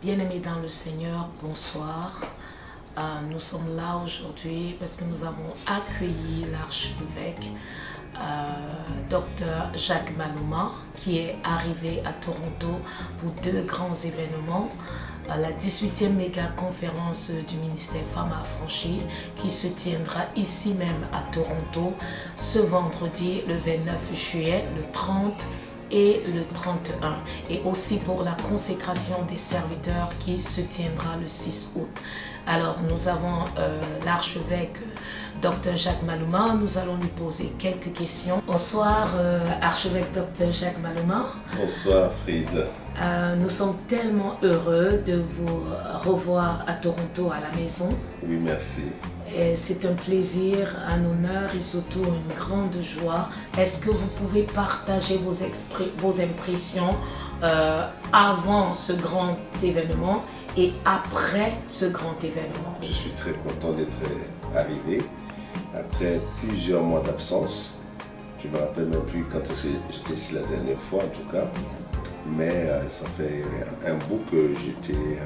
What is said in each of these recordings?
Bien-aimés dans le Seigneur, bonsoir. Nous sommes là aujourd'hui parce que nous avons accueilli l'archevêque Dr Jacques Maluma qui est arrivé à Toronto pour deux grands événements. La 18e méga conférence du ministère Femmes Affranchies qui se tiendra ici même à Toronto ce vendredi le 29 juillet, le 30 et le 31, et aussi pour la consécration des serviteurs qui se tiendra le 6 août. Alors nous avons l'archevêque Dr Jacques Maluma, nous allons lui poser quelques questions. Bonsoir archevêque Dr Jacques Maluma. Bonsoir Fried. Nous sommes tellement heureux de vous revoir à Toronto à la maison. Oui, merci. C'est un plaisir, un honneur et surtout une grande joie. Est-ce que vous pouvez partager vos impressions avant ce grand événement et après ce grand événement? Je suis très content d'être arrivé après plusieurs mois d'absence. Je ne me rappelle même plus quand est-ce que j'étais ici la dernière fois en tout cas. Mais ça fait un bout que j'étais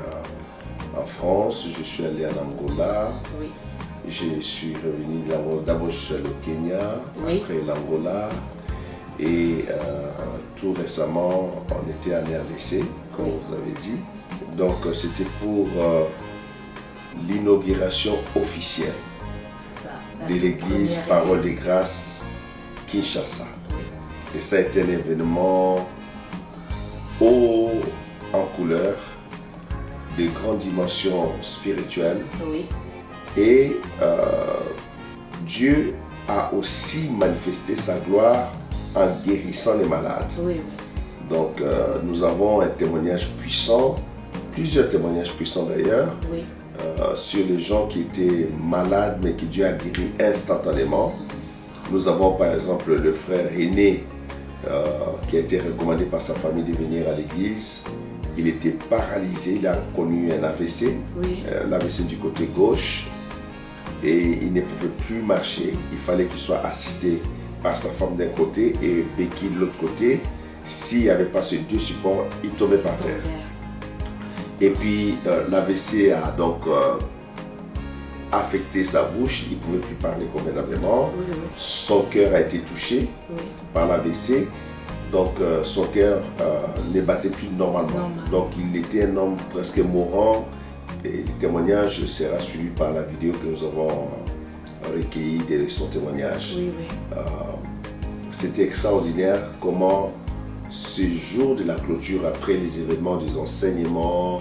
en France. Je suis allé en Angola. Oui. Je suis revenu d'abord je suis allé au Kenya, oui. Après l'Angola et tout récemment on était en RDC, comme oui. vous avez dit. Donc c'était pour l'inauguration officielle de l'église Parole des Grâces Kinshasa. Oui. Et ça a été un événement haut en couleur, de grandes dimensions spirituelles. Oui. Et Dieu a aussi manifesté sa gloire en guérissant les malades. Oui, oui. Donc nous avons un témoignage puissant, plusieurs témoignages puissants d'ailleurs, Oui. sur les gens qui étaient malades mais que Dieu a guéri instantanément. Nous avons par exemple le frère René qui a été recommandé par sa famille de venir à l'église. Il était paralysé, il a connu un AVC, Oui. L'AVC du côté gauche. Et il ne pouvait plus marcher, il fallait qu'il soit assisté par sa femme d'un côté et Becky de l'autre côté. S'il n'y avait pas ces deux supports, il tombait par terre. Et puis l'AVC a donc affecté sa bouche, il ne pouvait plus parler convenablement. Oui, oui. Son cœur a été touché Oui. par l'AVC, donc son cœur ne battait plus normalement. Normal. Donc il était un homme presque mourant. Et le témoignage sera suivi par la vidéo que nous avons recueillie de son témoignage. Oui, oui. C'était extraordinaire comment ce jour de la clôture, après les événements des enseignements,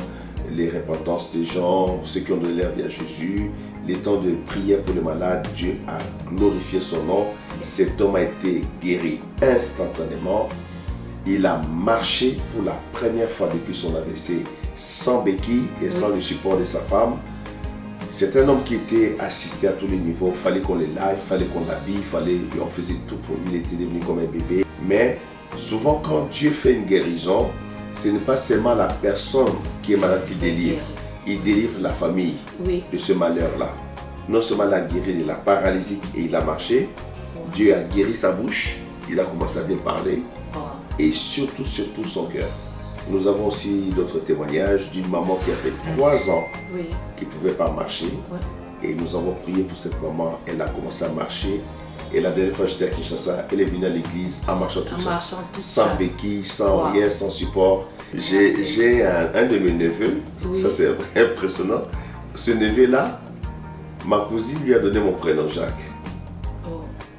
les repentances des gens, ceux qui ont donné leur vie à Jésus, les temps de prière pour les malades, Dieu a glorifié son nom. Cet homme a été guéri instantanément. Il a marché pour la première fois depuis son AVC sans béquille et sans le support de sa femme. C'est un homme qui était assisté à tous les niveaux. Il fallait qu'on le lave, il fallait qu'on l'habille, on faisait tout pour lui. Il était devenu comme un bébé. Mais souvent quand Dieu fait une guérison, ce n'est pas seulement la personne qui est malade qui délivre. Il délivre la famille de ce malheur-là. Non seulement il a guéri de la paralysie et il a marché, Dieu a guéri sa bouche, il a commencé à bien parler et surtout son cœur. Nous avons aussi d'autres témoignages d'une maman qui a fait 3 ans qui ne pouvait pas marcher. Et nous avons prié pour cette maman. Elle a commencé à marcher. Et la dernière fois que j'étais à Kinshasa, elle est venue à l'église en marchant toute seule. Sans béquille, sans rien, sans support. J'ai un de mes neveux, ça c'est impressionnant. Ce neveu-là, ma cousine lui a donné mon prénom Jacques.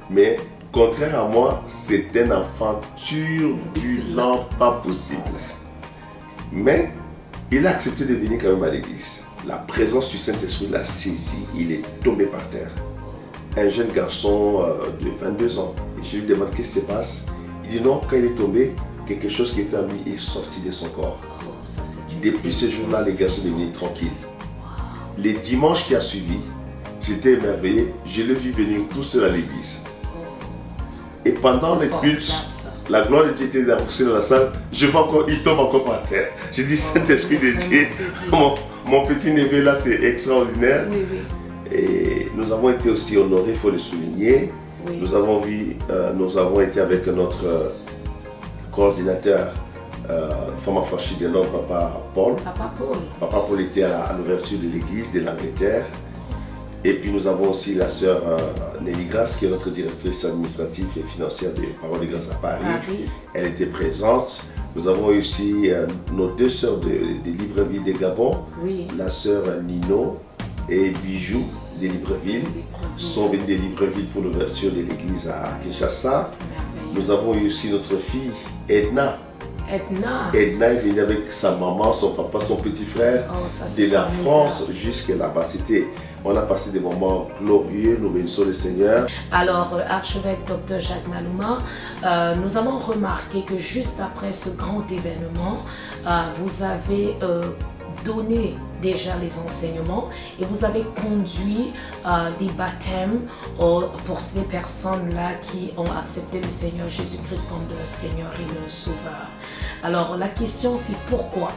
Mais contraire à moi, c'est un enfant turbulent, pas possible. Mais il a accepté de venir quand même à l'église. La présence du Saint-Esprit l'a saisi, il est tombé par terre. Un jeune garçon de 22 ans. Et je lui demande qu'est-ce qui se passe. Il dit non, quand il est tombé, quelque chose qui était en lui est sorti de son corps. Depuis ce jour-là, les garçons sont devenus tranquilles. Les dimanches qui a suivi, j'étais émerveillé, je l'ai vu venir tout seul à l'église. Et pendant les cultes, la gloire de Dieu était dans la salle, je vois encore, il tombe encore par terre. J'ai dit, Saint-Esprit de Dieu, mon petit neveu là, c'est extraordinaire. Oui, oui. Et nous avons été aussi honorés, il faut le souligner. Oui. Nous avons été avec notre coordinateur Femme affranchie de notre papa Paul. Papa Paul. Papa Paul était à l'ouverture de l'église de l'Angleterre. Et puis nous avons aussi la sœur Nelly Grasse, qui est notre directrice administrative et financière de Parole de Grâce à Paris. Elle était présente. Nous avons aussi nos deux sœurs de Libreville de Gabon, la sœur Nino et Bijou de Libreville, sont venus de Libreville pour l'ouverture de l'église à Kinshasa. Nous avons eu aussi notre fille Edna. Edna est venue avec sa maman, son papa, son petit frère de la France jusqu'à là-bas. On a passé des moments glorieux, nous bénissons le Seigneur. Alors, archevêque Dr Jacques Malouma, nous avons remarqué que juste après ce grand événement, vous avez donné déjà les enseignements et vous avez conduit des baptêmes pour ces personnes-là qui ont accepté le Seigneur Jésus-Christ comme leur Seigneur et leur Sauveur. Alors la question c'est pourquoi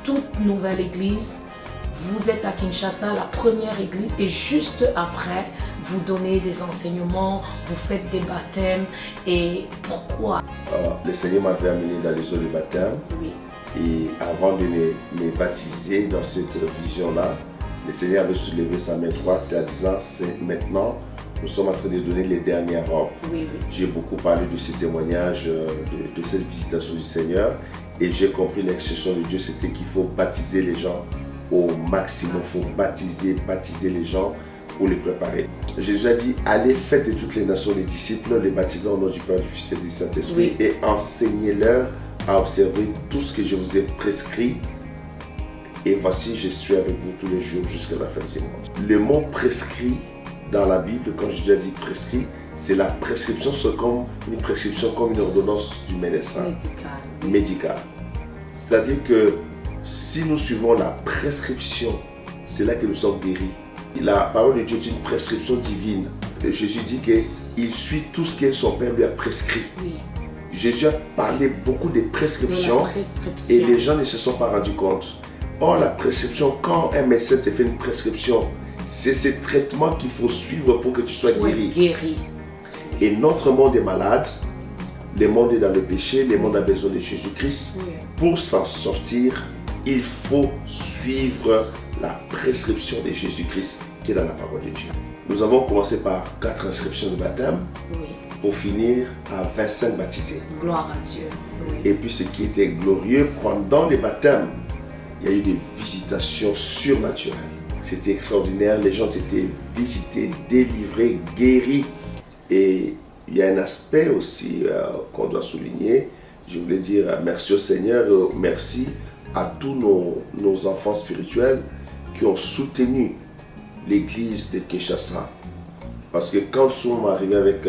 toute nouvelle église, vous êtes à Kinshasa, la première église, et juste après, vous donnez des enseignements, vous faites des baptêmes, et pourquoi? Le Seigneur m'avait amené dans les eaux de baptême. Et avant de me baptiser dans cette vision-là, le Seigneur avait soulevé sa main droite en disant, c'est maintenant, nous sommes en train de donner les dernières robes. J'ai beaucoup parlé de ces témoignages, de cette visitation du Seigneur, et j'ai compris l'expression de Dieu, c'était qu'il faut baptiser les gens au maximum. Il faut baptiser les gens pour les préparer. Jésus a dit, allez, faites de toutes les nations les disciples, les baptisant au nom du Père, du Fils et du Saint-Esprit, et enseignez-leur à observer tout ce que je vous ai prescrit. Et voici, je suis avec vous tous les jours jusqu'à la fin du monde. Le mot prescrit dans la Bible, quand Jésus a dit prescrit, c'est la prescription, c'est comme une prescription, comme une ordonnance du médecin médical. C'est-à-dire que si nous suivons la prescription, c'est là que nous sommes guéris. La parole de Dieu est une prescription divine. Jésus dit qu'il suit tout ce que son Père lui a prescrit. Jésus a parlé beaucoup de prescriptions et les gens ne se sont pas rendus compte. Or, la prescription, quand un médecin te fait une prescription, c'est ce traitement qu'il faut suivre pour que tu sois guéri. Et notre monde est malade, le monde est dans le péché, le monde a besoin de Jésus-Christ. Pour s'en sortir, il faut suivre la prescription de Jésus-Christ qui est dans la parole de Dieu. Nous avons commencé par 4 inscriptions de baptême. Pour finir à 25 baptisés. Gloire à Dieu. Et puis ce qui était glorieux, pendant les baptêmes, il y a eu des visitations surnaturelles. C'était extraordinaire, les gens étaient visités, délivrés, guéris. Et il y a un aspect aussi qu'on doit souligner. Je voulais dire merci au Seigneur, merci à tous nos enfants spirituels qui ont soutenu l'église de Kinshasa. Parce que quand nous sommes arrivés avec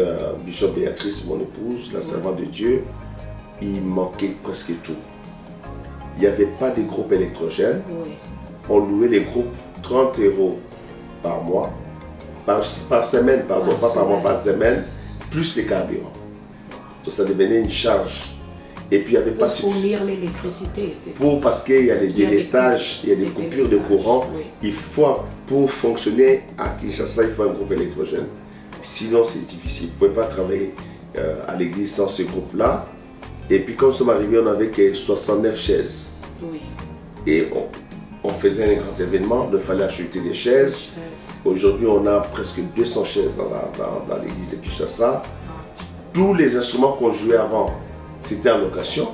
Bishop Béatrice, mon épouse, la servante de Dieu, il manquait presque tout. Il n'y avait pas de groupe électrogène. On louait les groupes 30 € par mois, par semaine, pardon, pas par mois, par semaine, plus les carburants. Donc ça devenait une charge. Et puis il n'y avait pas pour fournir l'électricité, c'est ça. Parce qu'il y a des délestages, il y a des coupures de courant. Il faut, pour fonctionner à Kinshasa, il faut un groupe électrogène. Sinon, c'est difficile. Vous ne pouvez pas travailler à l'église sans ce groupe-là. Et puis quand nous sommes arrivés, on avait que 69 chaises. Et on faisait un grand événement, il fallait acheter des chaises. Aujourd'hui, on a presque 200 chaises dans l'église de Kinshasa. Tous les instruments qu'on jouait avant, c'était en location.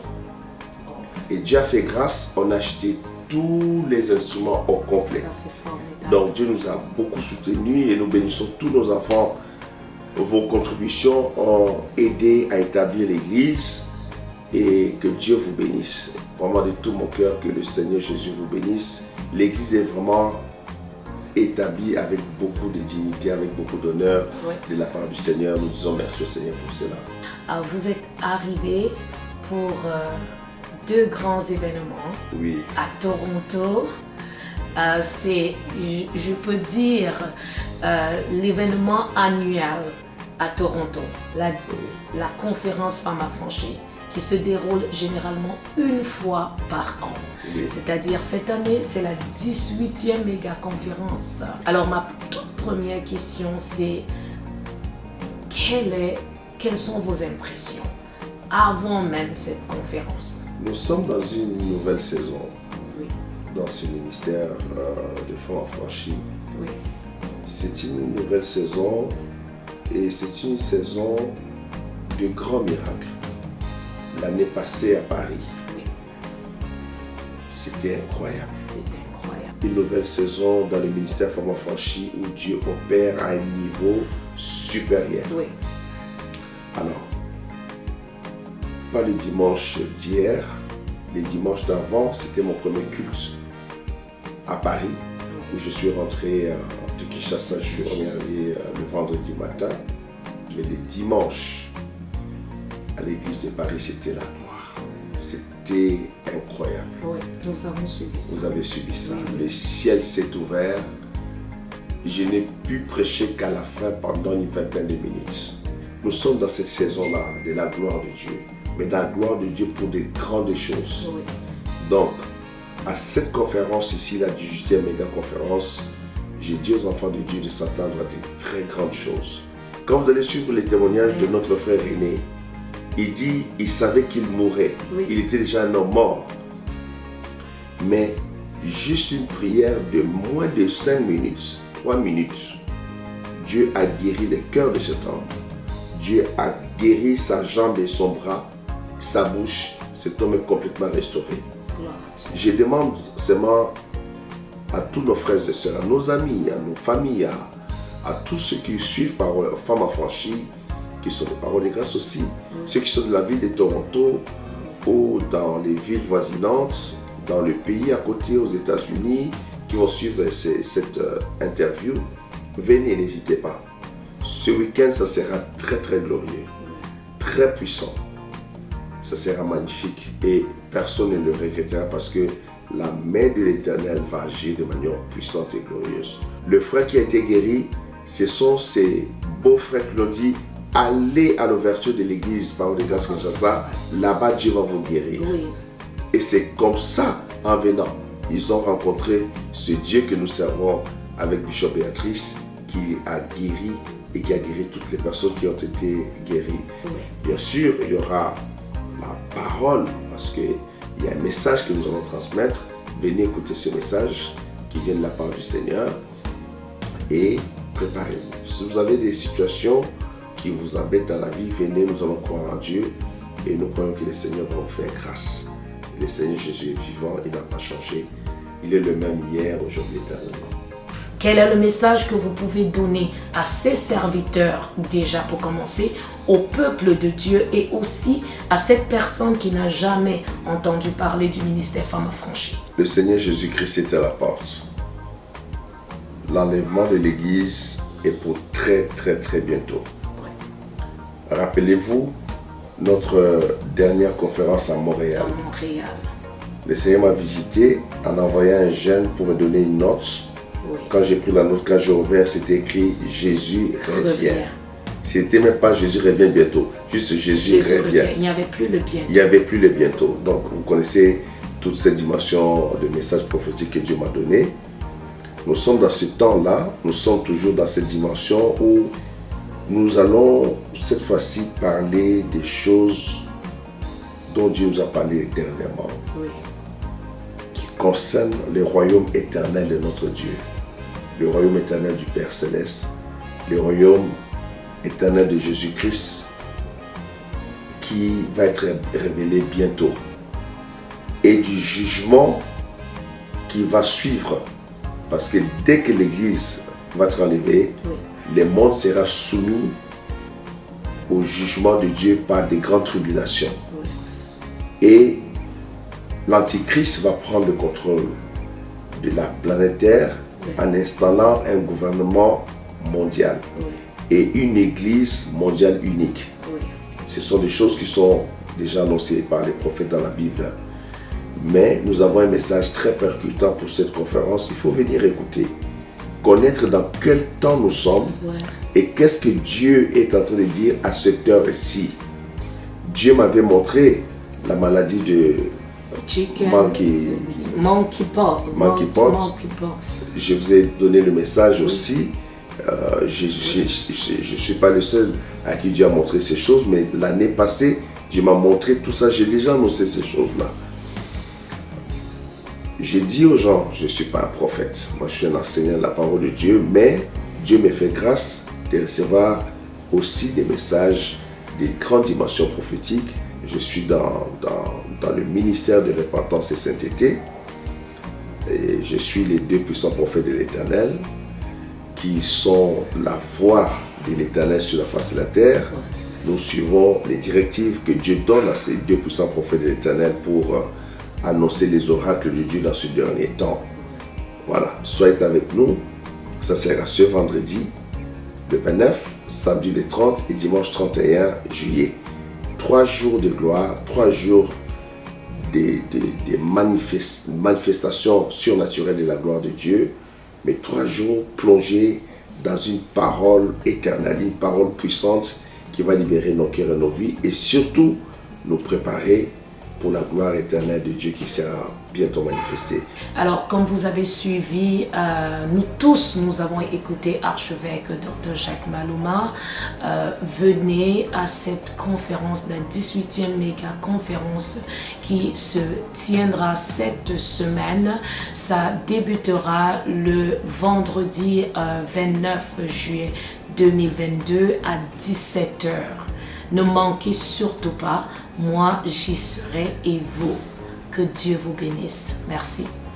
Et Dieu a fait grâce, on a acheté tous les instruments au complet. Ça, c'est formidable. Donc Dieu nous a beaucoup soutenus et nous bénissons tous nos enfants. Vos contributions ont aidé à établir l'église et que Dieu vous bénisse. Vraiment de tout mon cœur, que le Seigneur Jésus vous bénisse. L'église est vraiment établie avec beaucoup de dignité, avec beaucoup d'honneur de la part du Seigneur. Nous disons merci au Seigneur pour cela. Alors, vous êtes arrivé pour 2 grands événements à Toronto. Je peux dire, l'événement annuel à Toronto, la conférence Femmes affranchies, qui se déroule généralement une fois par an. C'est-à-dire cette année, c'est la 18e méga conférence. Alors ma toute première question, c'est quelles sont vos impressions avant même cette conférence? Nous sommes dans une nouvelle saison Oui. dans ce ministère de Femmes Affranchies. Oui. C'est une nouvelle saison et c'est une saison de grands miracles. L'année passée à Paris, Oui. c'était incroyable. C'est incroyable. Une nouvelle saison dans le ministère Femmes Affranchies où Dieu opère à un niveau supérieur. Oui. Alors, pas le dimanche d'hier, les dimanches d'avant, c'était mon premier culte à Paris, où je suis rentré de Kinshasa, je suis arrivé le vendredi matin. Mais les dimanches à l'église de Paris, c'était la gloire. C'était incroyable. Oui, nous avons suivi ça. Vous avez suivi ça. Oui. Le ciel s'est ouvert. Je n'ai pu prêcher qu'à la fin pendant une vingtaine de minutes. Nous sommes dans cette saison-là de la gloire de Dieu, mais de la gloire de Dieu pour de grandes choses. Oui. Donc, à cette conférence ici, la 18e méga conférence, j'ai dit aux enfants de Dieu de s'attendre à de très grandes choses. Quand vous allez suivre les témoignages de notre frère René, il dit, il savait qu'il mourrait. Oui. Il était déjà un homme mort. Mais juste une prière de moins de 5 minutes, 3 minutes, Dieu a guéri le cœur de cet homme. Dieu a guéri sa jambe et son bras, sa bouche. Cet homme est complètement restauré. Gloire à Dieu. Je demande seulement à tous nos frères et sœurs, à nos amis, à nos familles, à tous ceux qui suivent Femmes Affranchies, qui sont des paroles de grâce aussi, ceux qui sont de la ville de Toronto ou dans les villes voisinantes, dans le pays à côté, aux États-Unis, qui vont suivre cette interview, venez, n'hésitez pas. Ce week-end, ça sera très très glorieux, très puissant. Ça sera magnifique et personne ne le regrettera parce que la main de l'Éternel va agir de manière puissante et glorieuse. Le frère qui a été guéri, ce sont ses beaux-frères qui l'ont dit, allez à l'ouverture de l'église Parole de grâce Kinshasa, là-bas Dieu va vous guérir. Oui. Et c'est comme ça, en venant, ils ont rencontré ce Dieu que nous servons avec Bishop Béatrice, qui a guéri et qui a guéri toutes les personnes qui ont été guéries. Oui. Bien sûr, il y aura la parole, parce qu'il y a un message que nous allons transmettre. Venez écouter ce message qui vient de la part du Seigneur et préparez-vous. Si vous avez des situations qui vous embêtent dans la vie, venez, nous allons croire en Dieu et nous croyons que le Seigneur va vous faire grâce. Le Seigneur Jésus est vivant, il n'a pas changé. Il est le même hier, aujourd'hui, éternellement. Quel est le message que vous pouvez donner à ces serviteurs, déjà pour commencer, au peuple de Dieu et aussi à cette personne qui n'a jamais entendu parler du ministère Femmes Affranchies? Le Seigneur Jésus-Christ est à la porte. L'enlèvement de l'Église est pour très très très bientôt. Ouais. Rappelez-vous notre dernière conférence à Montréal. À Montréal. Le Seigneur m'a visité en envoyant un jeune pour me donner une note. Oui. Quand j'ai pris la note, quand j'ai ouvert, c'était écrit « Jésus revient ». C'était même pas « Jésus revient bientôt », juste « Jésus revient ». Il n'y avait plus le bientôt. Il n'y avait plus le bientôt. Donc, vous connaissez toutes ces dimensions de messages prophétiques que Dieu m'a donné. Nous sommes dans ce temps-là, nous sommes toujours dans cette dimension où nous allons cette fois-ci parler des choses dont Dieu nous a parlé dernièrement, Oui. qui concernent le royaume éternel de notre Dieu, le royaume éternel du Père Céleste, le royaume éternel de Jésus-Christ qui va être révélé bientôt, et du jugement qui va suivre, parce que dès que l'Église va être enlevée, Oui. le monde sera soumis au jugement de Dieu par des grandes tribulations. Oui. Et l'Antichrist va prendre le contrôle de la planète Terre en installant un gouvernement mondial Oui. et une église mondiale unique. Oui. Ce sont des choses qui sont déjà annoncées par les prophètes dans la Bible. Mais nous avons un message très percutant pour cette conférence. Il faut venir écouter, connaître dans quel temps nous sommes Ouais. et qu'est-ce que Dieu est en train de dire à cette heure-ci. Dieu m'avait montré la maladie de Monkeypox. Je vous ai donné le message aussi. Je ne suis pas le seul à qui Dieu a montré ces choses, mais l'année passée, Dieu m'a montré tout ça. J'ai déjà annoncé ces choses-là. J'ai dit aux gens, je ne suis pas un prophète. Moi, je suis un enseignant de la parole de Dieu, mais Dieu me fait grâce de recevoir aussi des messages de grandes dimensions prophétiques. Je suis dans le ministère de repentance et sainteté. Et je suis les 2 puissants prophètes de l'Éternel qui sont la voix de l'Éternel sur la face de la terre. Nous suivons les directives que Dieu donne à ces 2 puissants prophètes de l'Éternel pour annoncer les oracles de Dieu dans ce dernier temps. Voilà, soyez avec nous. Ça sera ce vendredi, le 29, samedi le 30 et dimanche 31 juillet. 3 jours de gloire, 3 jours des manifestations surnaturelles de la gloire de Dieu, mais 3 jours plongés dans une parole éternelle, une parole puissante qui va libérer nos cœurs et nos vies et surtout nous préparer pour la gloire éternelle de Dieu qui sera bientôt manifestée. Alors, comme vous avez suivi, nous tous, nous avons écouté Archevêque Dr. Jacques Maluma. Venez à cette conférence, la 18e méga conférence qui se tiendra cette semaine. Ça débutera le vendredi 29 juillet 2022 à 17h. Ne manquez surtout pas, moi j'y serai et vous. Que Dieu vous bénisse. Merci.